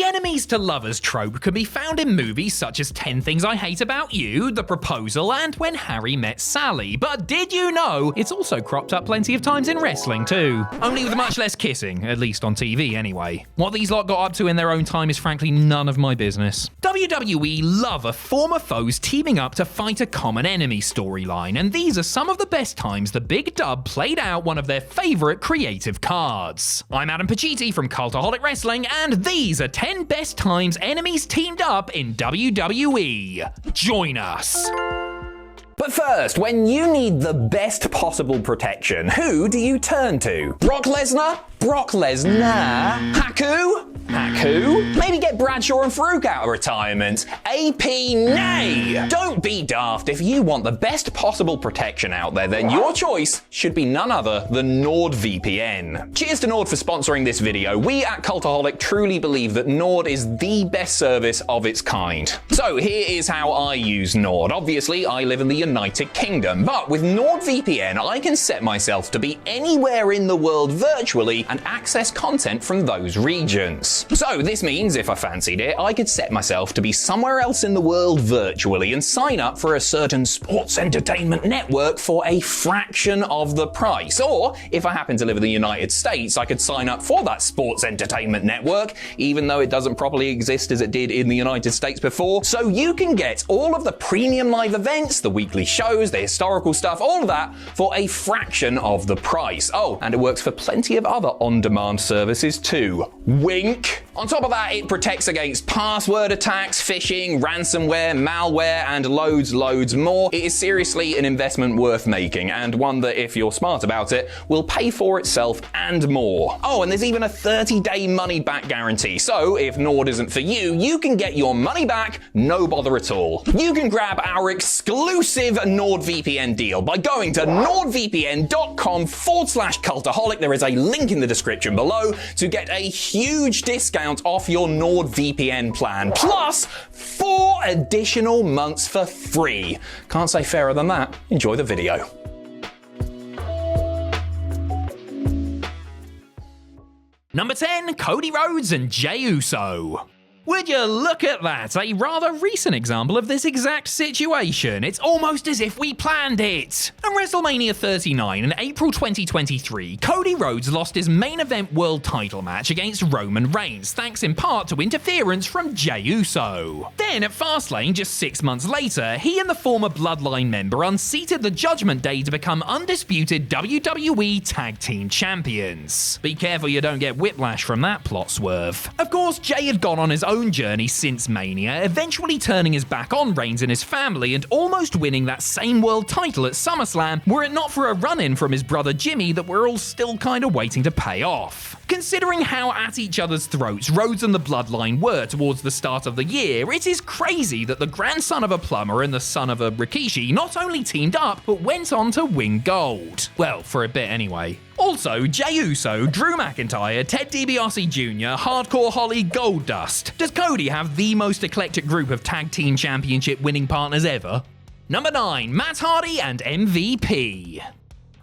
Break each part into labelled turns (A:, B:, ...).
A: enemies to lovers trope can be found in movies such as 10 Things I Hate About You, The Proposal, and When Harry Met Sally. But did you know it's also cropped up plenty of times in wrestling too? Only with much less kissing, at least on TV anyway. What these lot got up to in their own time is frankly none of my business. WWE love a former foes teaming up to fight a common enemy storyline, and these are some of the best times the Big Dub played out one of their favourite creative cards. I'm Adam Pacitti from Cultaholic Wrestling, and these are 10 best times enemies teamed up in WWE. Join us!
B: But first, when you need the best possible protection, who do you turn to? Brock Lesnar? Brock Lesnar? Haku? Haku? Maybe get Bradshaw and Farouk out of retirement. AP? Nay! Don't be daft. If you want the best possible protection out there, then your choice should be none other than NordVPN. Cheers to Nord for sponsoring this video. We at Cultaholic truly believe that Nord is the best service of its kind. So here is how I use Nord. Obviously, I live in the United Kingdom, but with NordVPN, I can set myself to be anywhere in the world virtually and access content from those regions. So this means if I fancied it, I could set myself to be somewhere else in the world virtually and sign up for a certain sports entertainment network for a fraction of the price. Or if I happen to live in the United States, I could sign up for that sports entertainment network, even though it doesn't properly exist as it did in the United States before. So you can get all of the premium live events, the weekly shows, the historical stuff, all of that for a fraction of the price. Oh, and it works for plenty of other on-demand services too. Wink. On top of that, it protects against password attacks, phishing, ransomware, malware, and loads more. It is seriously an investment worth making, and one that, if you're smart about it, will pay for itself and more. Oh, and there's even a 30-day money-back guarantee, so if Nord isn't for you, you can get your money back, no bother at all. You can grab our exclusive NordVPN deal by going to nordvpn.com/cultaholic. There is a link in the description below to get a huge discount off your NordVPN plan, plus 4 additional months for free. Can't say fairer than that. Enjoy the video.
A: Number 10, Cody Rhodes and Jey Uso. Would you look at that? A rather recent example of this exact situation. It's almost as if we planned it. At WrestleMania 39 in April 2023, Cody Rhodes lost his main event world title match against Roman Reigns, thanks in part to interference from Jey Uso. Then at Fastlane, just 6 months later, he and the former Bloodline member unseated the Judgment Day to become undisputed WWE Tag Team Champions. Be careful you don't get whiplash from that plot swerve. Of course, Jey had gone on his own journey since Mania, eventually turning his back on Reigns and his family and almost winning that same world title at SummerSlam, were it not for a run-in from his brother Jimmy that we're all still kind of waiting to pay off. Considering how at each other's throats Rhodes and the Bloodline were towards the start of the year, it is crazy that the grandson of a plumber and the son of a Rikishi not only teamed up, but went on to win gold. Well, for a bit anyway. Also, Jey Uso, Drew McIntyre, Ted DiBiase Jr., Hardcore Holly, Goldust. Does Cody have the most eclectic group of tag team championship winning partners ever? Number 9, Matt Hardy and MVP.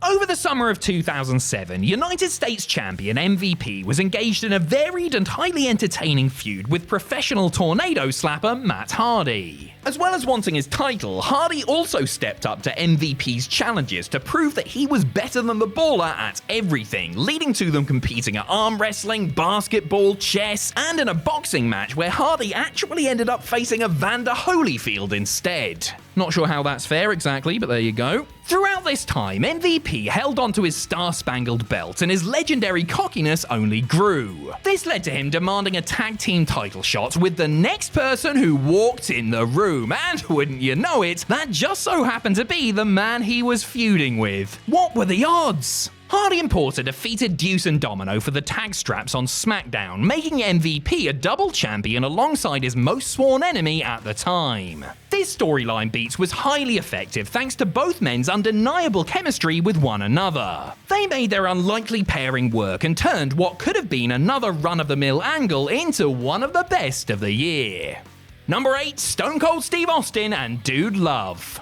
A: Over the summer of 2007, United States champion MVP was engaged in a varied and highly entertaining feud with professional tornado slapper Matt Hardy. As well as wanting his title, Hardy also stepped up to MVP's challenges to prove that he was better than the baller at everything, leading to them competing at arm wrestling, basketball, chess, and in a boxing match where Hardy actually ended up facing Evander Holyfield instead. Not sure how that's fair exactly, but there you go. Throughout this time, MVP held onto his star-spangled belt and his legendary cockiness only grew. This led to him demanding a tag team title shot with the next person who walked in the room, and wouldn't you know it, that just so happened to be the man he was feuding with. What were the odds? Hardy and Porter defeated Deuce and Domino for the tag straps on SmackDown, making MVP a double champion alongside his most sworn enemy at the time. This storyline beat was highly effective thanks to both men's undeniable chemistry with one another. They made their unlikely pairing work and turned what could have been another run-of-the-mill angle into one of the best of the year. Number 8, Stone Cold Steve Austin and Dude Love.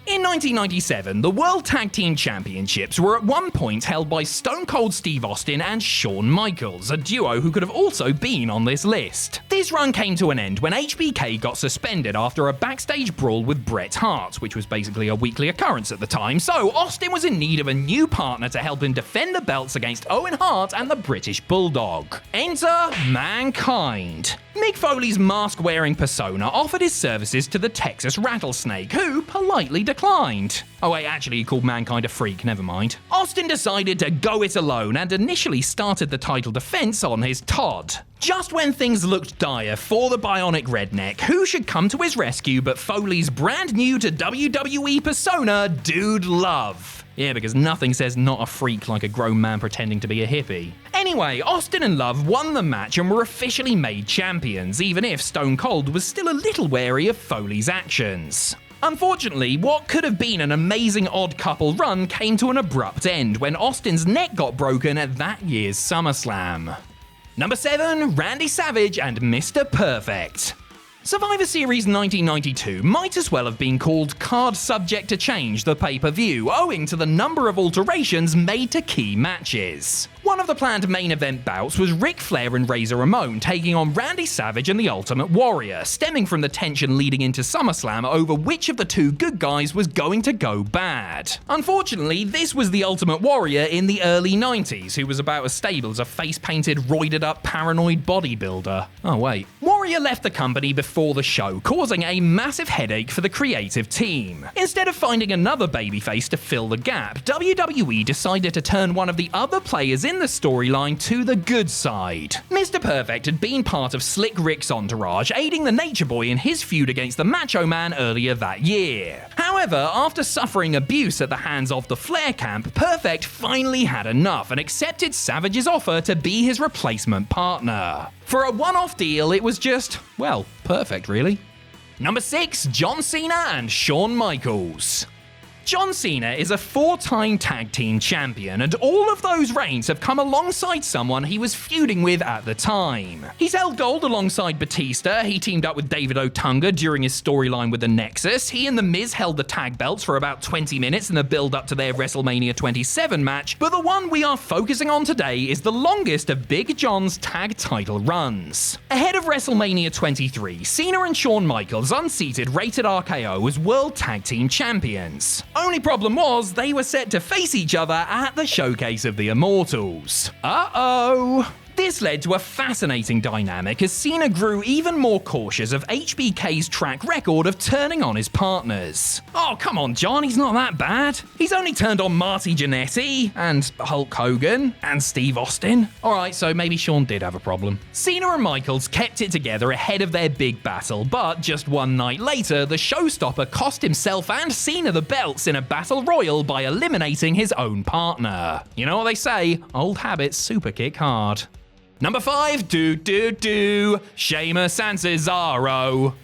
A: In 1997, the World Tag Team Championships were at one point held by Stone Cold Steve Austin and Shawn Michaels, a duo who could have also been on this list. This His run came to an end when HBK got suspended after a backstage brawl with Bret Hart, which was basically a weekly occurrence at the time, so Austin was in need of a new partner to help him defend the belts against Owen Hart and the British Bulldog. Enter Mankind. Mick Foley's mask-wearing persona offered his services to the Texas Rattlesnake, who politely declined. Oh wait, actually he called Mankind a freak, never mind. Austin decided to go it alone and initially started the title defense on his Todd. Just when things looked dire for the Bionic Redneck, who should come to his rescue but Foley's brand new to WWE persona, Dude Love. Yeah, because nothing says not a freak like a grown man pretending to be a hippie. Anyway, Austin and Love won the match and were officially made champions, even if Stone Cold was still a little wary of Foley's actions. Unfortunately, what could have been an amazing odd couple run came to an abrupt end when Austin's neck got broken at that year's SummerSlam. Number 7, Randy Savage and Mr. Perfect. Survivor Series 1992 might as well have been called Card Subject to Change, the pay-per-view, owing to the number of alterations made to key matches. One of the planned main event bouts was Ric Flair and Razor Ramon taking on Randy Savage and the Ultimate Warrior, stemming from the tension leading into SummerSlam over which of the two good guys was going to go bad. Unfortunately, this was the Ultimate Warrior in the early 90s, who was about as stable as a face-painted, roided-up, paranoid bodybuilder. Oh wait. Warrior left the company before the show, causing a massive headache for the creative team. Instead of finding another babyface to fill the gap, WWE decided to turn one of the other players in the storyline to the good side. Mr. Perfect had been part of Slick Rick's entourage, aiding the Nature Boy in his feud against the Macho Man earlier that year. However, after suffering abuse at the hands of the Flair camp, Perfect finally had enough and accepted Savage's offer to be his replacement partner. For a one-off deal, it was just, well, perfect really. Number 6, John Cena and Shawn Michaels. John Cena is a 4-time tag team champion, and all of those reigns have come alongside someone he was feuding with at the time. He's held gold alongside Batista, he teamed up with David Otunga during his storyline with the Nexus, he and The Miz held the tag belts for about 20 minutes in the build-up to their WrestleMania 27 match, but the one we are focusing on today is the longest of Big John's tag title runs. Ahead of WrestleMania 23, Cena and Shawn Michaels unseated Rated RKO as World Tag Team Champions. Only problem was, they were set to face each other at the Showcase of the Immortals. Uh-oh! This led to a fascinating dynamic as Cena grew even more cautious of HBK's track record of turning on his partners. Oh, come on, John, he's not that bad. He's only turned on Marty Jannetty, and Hulk Hogan, and Steve Austin. Alright, so maybe Shawn did have a problem. Cena and Michaels kept it together ahead of their big battle, but just one night later, the showstopper cost himself and Cena the belts in a battle royal by eliminating his own partner. You know what they say, old habits super kick hard. Number 5, Sheamus and Cesaro.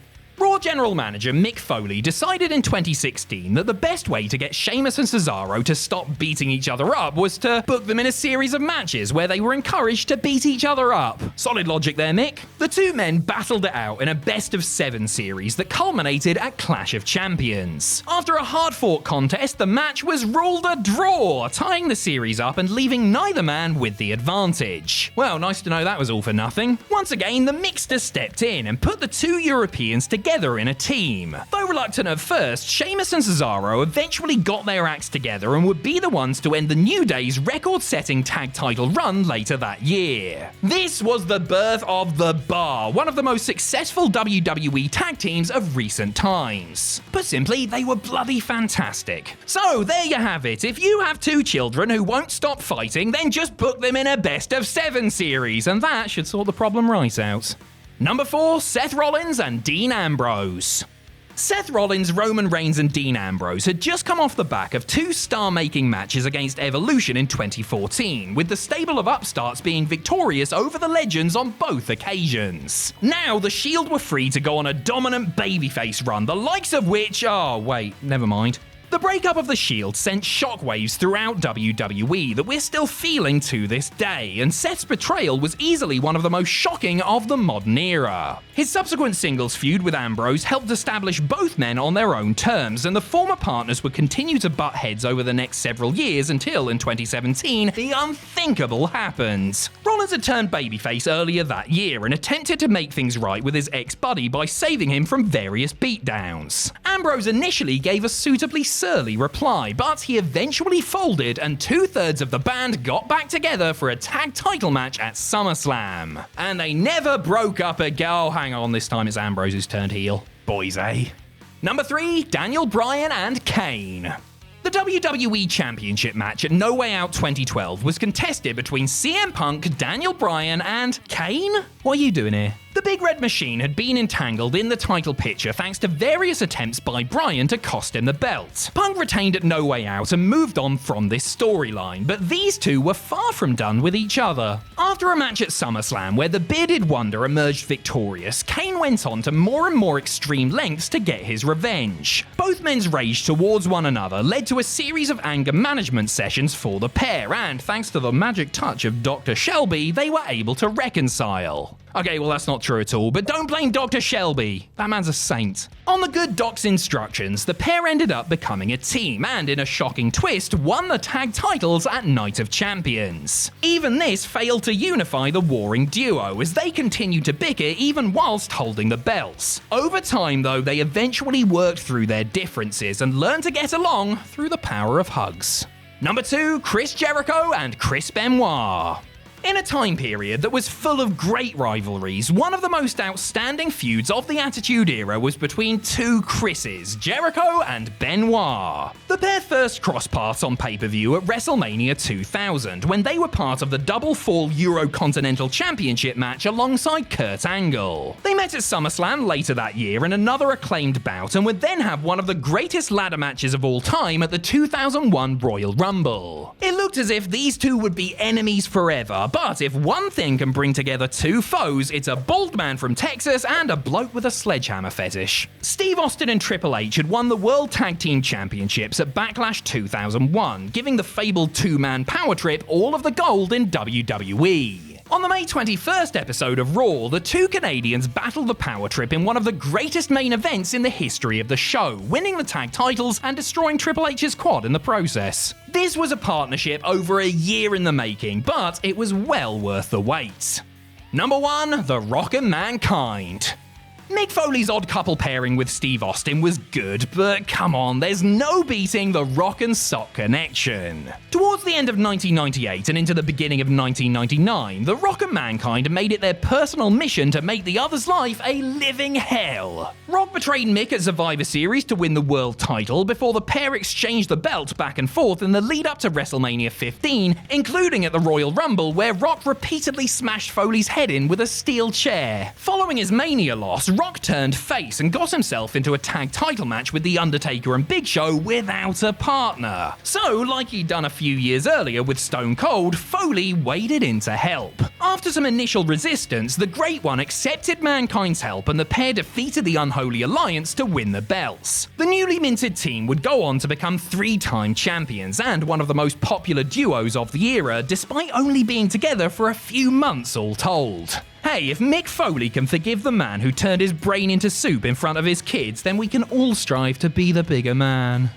A: Raw General Manager Mick Foley decided in 2016 that the best way to get Sheamus and Cesaro to stop beating each other up was to book them in a series of matches where they were encouraged to beat each other up. Solid logic there, Mick. The two men battled it out in a best-of-7 series that culminated at Clash of Champions. After a hard-fought contest, the match was ruled a draw, tying the series up and leaving neither man with the advantage. Well, nice to know that was all for nothing. Once again, the Mixter stepped in and put the two Europeans together in a team. Though reluctant at first, Sheamus and Cesaro eventually got their acts together and would be the ones to end the New Day's record-setting tag title run later that year. This was the birth of The Bar, one of the most successful WWE tag teams of recent times. Put simply, they were bloody fantastic. So there you have it. If you have two children who won't stop fighting, then just book them in a best-of-7 series, and that should sort the problem right out. Number 4, Seth Rollins and Dean Ambrose. Seth Rollins, Roman Reigns and Dean Ambrose had just come off the back of 2 star-making matches against Evolution in 2014, with the stable of upstarts being victorious over the legends on both occasions. Now, the Shield were free to go on a dominant babyface run, the likes of which... oh, wait, never mind. The breakup of the Shield sent shockwaves throughout WWE that we're still feeling to this day, and Seth's betrayal was easily one of the most shocking of the modern era. His subsequent singles feud with Ambrose helped establish both men on their own terms, and the former partners would continue to butt heads over the next several years until, in 2017, the unthinkable happened. Rollins Rollins had turned babyface earlier that year and attempted to make things right with his ex-buddy by saving him from various beatdowns. Ambrose initially gave a suitably surly reply, but he eventually folded and 2/3 of the band got back together for a tag title match at SummerSlam. And they never broke up again. Oh, hang on, this time it's Ambrose who's turned heel. Boys, eh? Number 3, Daniel Bryan and Kane. The WWE Championship match at No Way Out 2012 was contested between CM Punk, Daniel Bryan, and Kane? What are you doing here? The Big Red Machine had been entangled in the title picture thanks to various attempts by Bryan to cost him the belt. Punk retained at No Way Out and moved on from this storyline, but these two were far from done with each other. After a match at SummerSlam where the Bearded Wonder emerged victorious, Kane went on to more and more extreme lengths to get his revenge. Both men's rage towards one another led to a series of anger management sessions for the pair, and thanks to the magic touch of Dr. Shelby, they were able to reconcile. Okay, well that's not true at all, but don't blame Dr. Shelby. That man's a saint. On the good doc's instructions, the pair ended up becoming a team and, in a shocking twist, won the tag titles at Night of Champions. Even this failed to unify the warring duo as they continued to bicker even whilst holding the belts. Over time though, they eventually worked through their differences and learned to get along through the power of hugs. Number 2, Chris Jericho and Chris Benoit. In a time period that was full of great rivalries, one of the most outstanding feuds of the Attitude Era was between two Chris's, Jericho and Benoit. The pair first crossed paths on pay-per-view at WrestleMania 2000, when they were part of the Double Fall Eurocontinental Championship match alongside Kurt Angle. They met at SummerSlam later that year in another acclaimed bout and would then have one of the greatest ladder matches of all time at the 2001 Royal Rumble. It looked as if these two would be enemies forever, but if one thing can bring together two foes, it's a bald man from Texas and a bloke with a sledgehammer fetish. Steve Austin and Triple H had won the World Tag Team Championships at Backlash 2001, giving the fabled two-man power trip all of the gold in WWE. On the May 21st episode of Raw, the two Canadians battled the power trip in one of the greatest main events in the history of the show, winning the tag titles and destroying Triple H's quad in the process. This was a partnership over a year in the making, but it was well worth the wait. Number 1, The Rock and Mankind. Mick Foley's odd couple pairing with Steve Austin was good, but come on, there's no beating the Rock and Sock connection. Towards the end of 1998 and into the beginning of 1999, the Rock and Mankind made it their personal mission to make the other's life a living hell. Rock betrayed Mick at Survivor Series to win the world title before the pair exchanged the belt back and forth in the lead up to WrestleMania 15, including at the Royal Rumble where Rock repeatedly smashed Foley's head in with a steel chair. Following his Mania loss, Rock turned face and got himself into a tag title match with The Undertaker and Big Show without a partner. So, like he'd done a few years earlier with Stone Cold, Foley waded in to help. After some initial resistance, the Great One accepted Mankind's help and the pair defeated the Unholy Alliance to win the belts. The newly minted team would go on to become 3-time champions and one of the most popular duos of the era, despite only being together for a few months all told. Hey, if Mick Foley can forgive the man who turned his brain into soup in front of his kids, then we can all strive to be the bigger man.